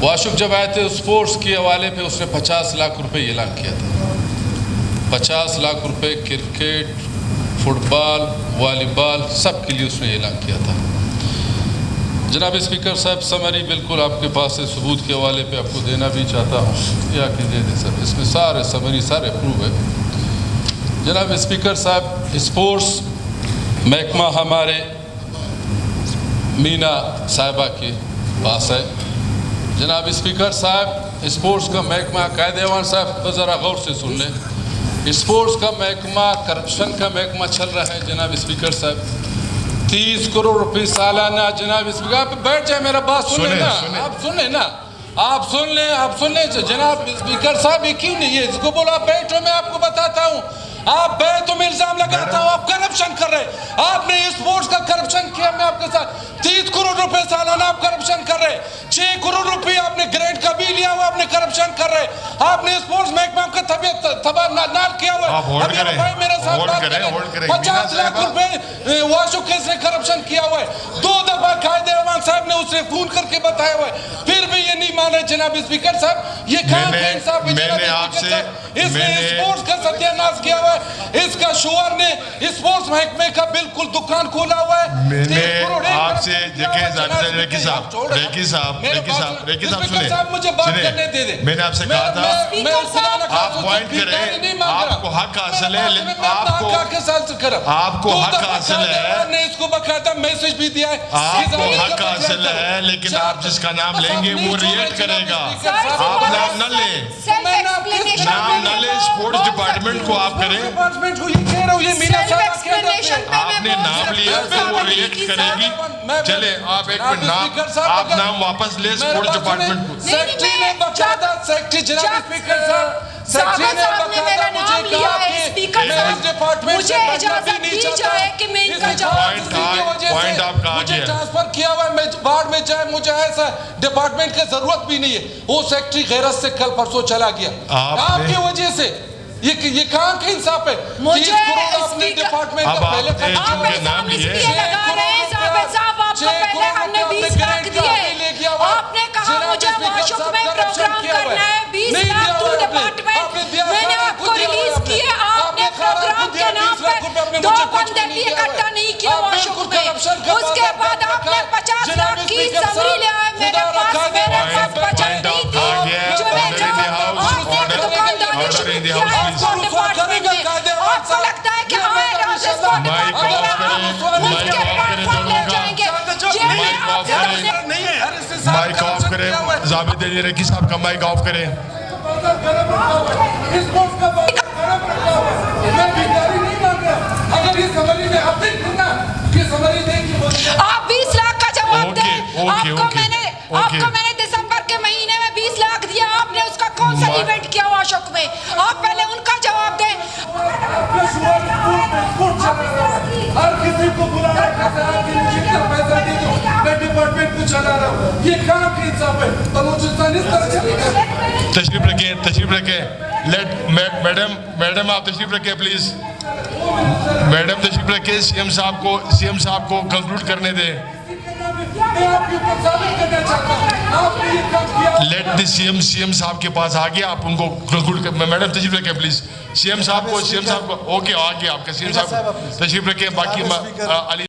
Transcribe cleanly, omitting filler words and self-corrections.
वाशुक जब आए थे स्पोर्ट्स के हवाले पे उसने 50 लाख रुपए ऐलान किया था। 50 लाख रुपए क्रिकेट, फुटबॉल, वॉलीबॉल सब के लिए उसने ऐलान किया था। जनाब स्पीकर साहब, समरी बिल्कुल आपके पास है, सबूत के हवाले पे आपको देना भी चाहता हूँ, या कि दे दे सर, इसमें सारे समरी सारे अप्रूव है। जनाब स्पीकर साहब, स्पोर्ट्स महकमा हमारे मीना साहिबा के पास है। जनाब स्पीकर साहब, स्पोर्ट्स का महकमा, कायदेवान साहब ज़रा गौर से सुन लें, स्पोर्ट्स का महकमा करप्शन का महकमा चल रहा है। जनाब स्पीकर साहब, 30 करोड़ रुपए सालाना। जनाब स्पीकर, आप बैठ जाए, मेरा बात सुन लेना, आप सुन लेना, आप सुन लें। जनाब स्पीकर साहब यकीन नहीं है इसको बोला बैठो, मैं आपको बताता हूँ। आप बैठो, मैं इल्जाम लगाता हूँ आप करप्शन कर रहे हैं। आपने स्पोर्ट्स का करप्शन किया, मैं आपके साथ 30 करोड़ रुपए सालाना आप करप्शन कर रहे हैं। 6 करोड़ रुपए आपने ग्रेड का बिल लिया हुआ, आपने करप्शन कर रहे हैं। आपने स्पोर्ट्स महकमा का तबियत तबाह नाल किया हुआ है। भाई मेरे साथ बात करें, 50 लाख रुपए वाशु केस ने करप्शन किया हुआ है। 2 दफा कायदेवान साहब ने उसे फोन करके बताया हुआ है, फिर भी ये नहीं माने। जनाब स्पीकर साहब, ये काम इंसाफ इसने स्पोर्ट्स का सत्यानाश किया हुआ है। इसका शुअर ने स्पोर्ट्स महकमे का बिल्कुल दुकान खोला हुआ है। मैंने आपसे रेकी साहब सुने, मुझे बात करने दे दे। मैंने आपसे कहा था आप पॉइंट करें, आपको हक हासिल है, आपको हक हासिल है, इसको बकायदा मैसेज भी दिया है, आपको हक हासिल है, लेकिन आप जिसका नाम लेंगे वो रिएक्ट करेगा। आप नाम न लें, नाम न लें, स्पोर्ट्स डिपार्टमेंट को आप करें। आपने नाम लिया तो वो रिएक्ट करेगी। चले आप एक मिनट, नाम आप नाम वापस ले स्पोर्ट्स डिपार्टमेंट को। सेक्रेटरी ने बकायदा, सेक्रेटरी जनाब स्पीकर साहब, सेक्रेटरी ने बकायदा मुझे कहा कि स्पीकर साहब मुझे इजाजत दी जाए कि मैं इनका पॉइंट आपका आ मुझे गया। ट्रांसफर किया हुआ है, मैं बाढ़ में जाए, मुझे ऐसा डिपार्टमेंट की जरूरत भी नहीं है। वो सेक्रेटरी गैरत से कल परसों चला गया आपकी वजह से। ये कहाँ का इंसाफ है? 30 करोड़ आपने डिपार्टमेंट का पहले नाम लिए, पहले हमने 20 लाख दिए, आपने कहा मुझे वाशुक में प्रोग्राम करना है, 20 लाख टू डिपार्टमेंट, मैंने आपको रिलीज किए, आपने प्रोग्राम के नाम पे 2 बंदे भी इकट्ठा नहीं किया वाशुक में। उसके बाद आपने 50 लाख की समरी ले आए मेरे पास बचत नहीं थी, जो मैं आपने दुकानदारी किया है डिपार्टमेंट में। आपको लगता है कि हमारे राजस्थान माइक ऑफ करें, जावेद अली रेकी साहब का माइक ऑफ करें। आप 20 लाख का जवाब दें। आपको मैंने दिसंबर के महीने में 20 लाख दिया, आपने उसका कौन सा इवेंट किया वाशुक में? आप पहले उनका जवाब दें। हर किसी को बुला रखा था कि मुझे क्या पैसा दे दो, मैं डिपार्टमेंट को चला रहा हूँ। ये कहाँ का इंसाफ है? बलूचिस्तान इस तरह चलेगा। तशरीफ रखें। मैडम आप तशरीफ रखें प्लीज। मैडम तशरीफ रखें, सीएम साहब को कंक्लूड करने दें। लेट द सीएम साहब के पास आ गया, आप उनको कंक्लूड कर। मैडम तशरीफ रखें प्लीज। सीएम साहब को ओके आ गया आपका। सीएम साहब तशरीफ रखें। बाकी अली